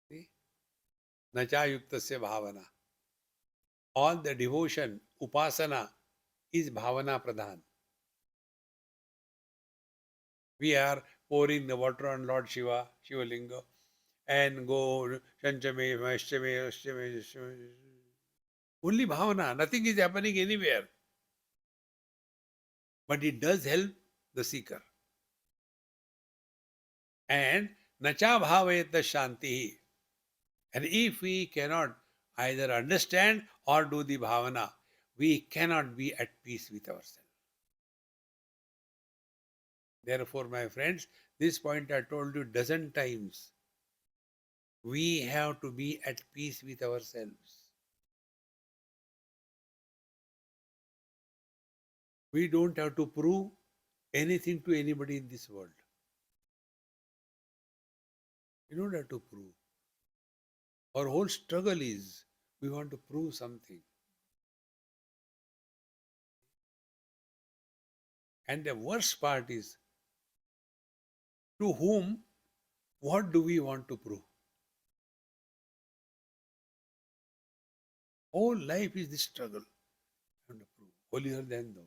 See? Nacha yuktasya bhavana. All the devotion, upasana is bhavana pradhan. We are pouring the water on Lord Shiva, Shiva Linga, and go Shanchame, Vaishchame, Ashtame. Only bhavana, nothing is happening anywhere. But it does help the seeker. And nacha bhavayata shanti. And if we cannot either understand or do the bhavana, we cannot be at peace with ourselves. Therefore, my friends, this point I told you dozen times. We have to be at peace with ourselves. We don't have to prove anything to anybody in this world. We don't have to prove. Our whole struggle is we want to prove something. And the worst part is to whom, what do we want to prove? Whole life is this struggle. I want to prove holier than thou.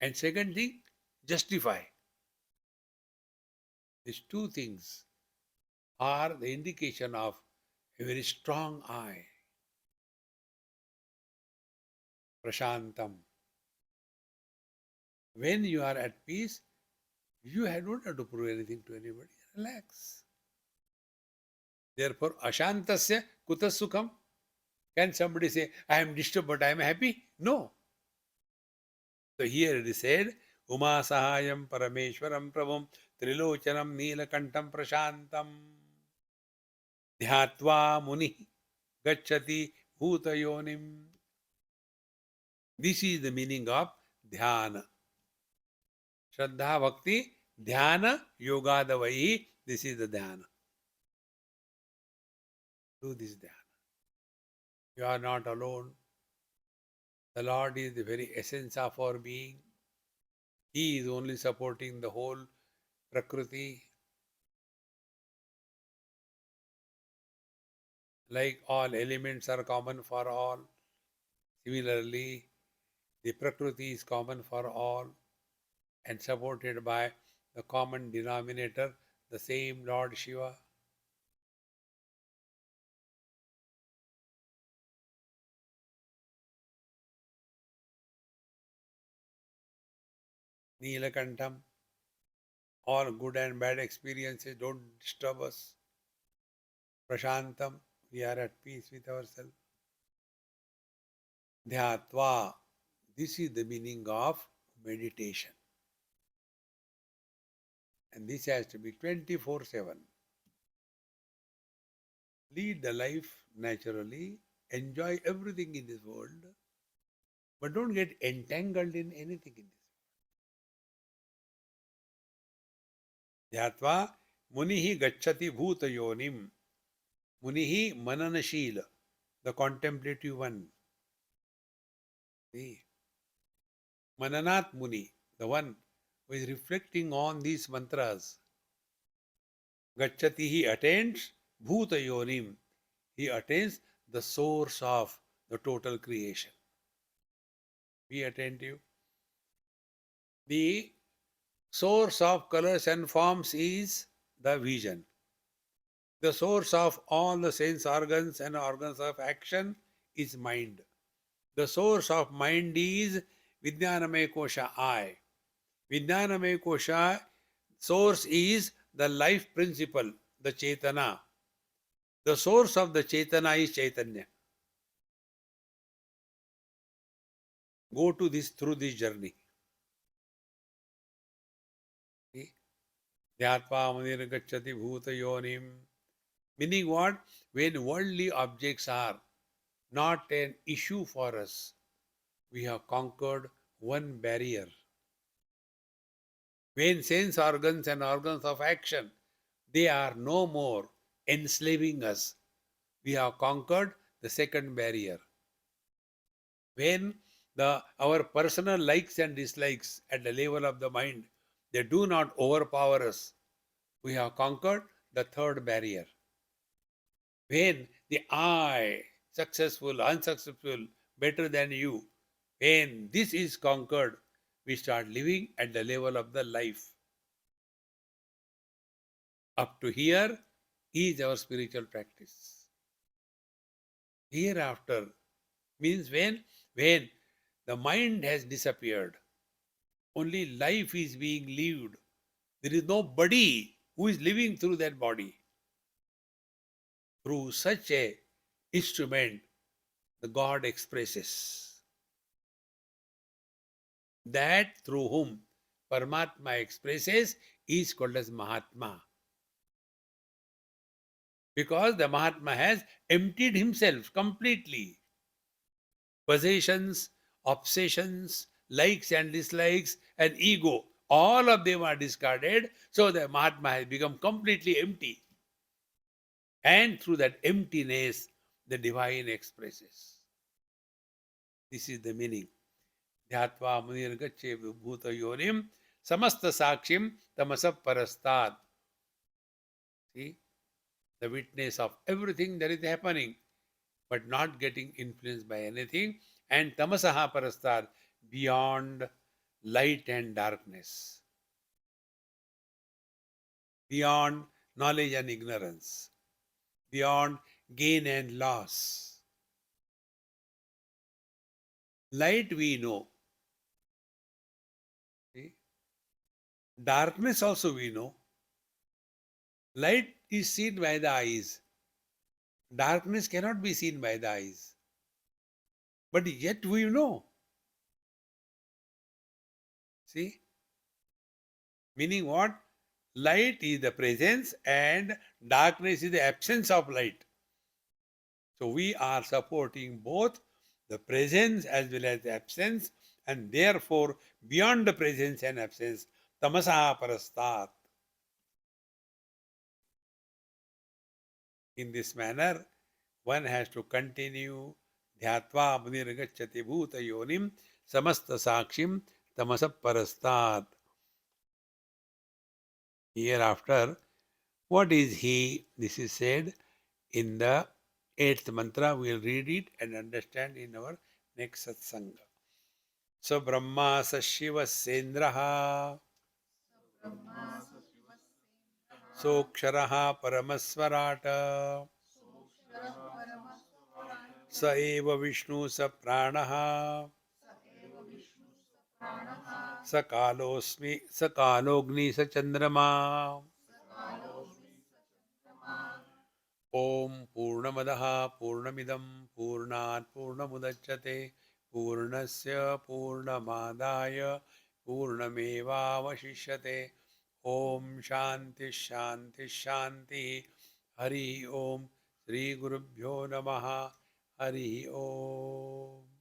And second thing, justify. These two things are the indication of a very strong I, prashantam. When you are at peace, you don't have to prove anything to anybody. Relax. Therefore, ashantasya kuta sukham. Can somebody say, I am disturbed but I am happy? No. So here it is said, Uma Sahayam Parameshwaram Prabhum Trilochanam Neelakantam Prashantam Dhyatva Muni Gachati Bhutayonim. This is the meaning of dhyana. Shraddha Bhakti Dhyana Yogadavayi. This is the dhyana. Do this dhyana. You are not alone. The Lord is the very essence of our being. He is only supporting the whole Prakriti. Like all elements are common for all. Similarly, the Prakriti is common for all and supported by the common denominator, the same Lord Shiva. Neelakantam. All good and bad experiences don't disturb us. Prashantam. We are at peace with ourselves. Dhyatva. This is the meaning of meditation. And this has to be 24/7. Lead the life naturally, enjoy everything in this world, but don't get entangled in anything in this. Dhyatva munihi gacchati bhuta yonim. Munihi mananashila, the contemplative one. See, Mananat Muni, the one who is reflecting on these mantras. Gacchati, he attains bhuta yonim. He attains the source of the total creation. Be attentive. The source of colors and forms is the vision. The source of all the sense organs and organs of action is mind. The source of mind is Vijnanamaya Kosha, I. Vijnanamaya Kosha source is the life principle, the Chetana. The source of the Chetana is Chaitanya. Go to this through this journey. See? Dhyatva manir gacchati bhuta yonim. Meaning what? When worldly objects are not an issue for us, we have conquered one barrier. When sense organs and organs of action, they are no more enslaving us, we have conquered the second barrier. When our personal likes and dislikes at the level of the mind, they do not overpower us, we have conquered the third barrier. When the I, successful, unsuccessful, better than you, when this is conquered, we start living at the level of the life. Up to here is our spiritual practice. Hereafter means when the mind has disappeared, only life is being lived. There is no body who is living through that body. Through such a instrument, the God expresses. That through whom Paramatma expresses is called as Mahatma. Because the Mahatma has emptied himself completely. Possessions, obsessions, likes and dislikes, and ego, all of them are discarded. So the Mahatma has become completely empty. And through that emptiness, the divine expresses. This is the meaning. Dhyatva munir gacche bhuta yonim samasta sakshim tamasa parastad. See, the witness of everything that is happening, but not getting influenced by anything. And tamasaha parastad, beyond light and darkness, beyond knowledge and ignorance, beyond gain and loss. Light we know. See? Darkness also we know. Light is seen by the eyes. Darkness cannot be seen by the eyes. But yet we know. See? Meaning what? Light is the presence and darkness is the absence of light. So we are supporting both the presence as well as the absence, and therefore beyond the presence and absence, tamasaha parastat. In this manner, one has to continue dhyatva munirgacchati bhuta yonim samasta sakshim tamasa parastat. Hereafter, what is he? This is said in the 8th mantra. We will read it and understand in our next satsanga. So Brahma sa Shiva Sendraha Soksharaha Paramasvarata Sa eva Vishnu sa Pranaha Sa Kalosmi Sa Kalogni Sa Chandrama. Om Purnamadaha Purnamidam Purnat Purnamudachyate Purnasya Purnamadaya Purnamevavashishyate. Om Shanti शांति शांति. हरि ओम. श्री गुरुभ्यो नमः. हरि ओम.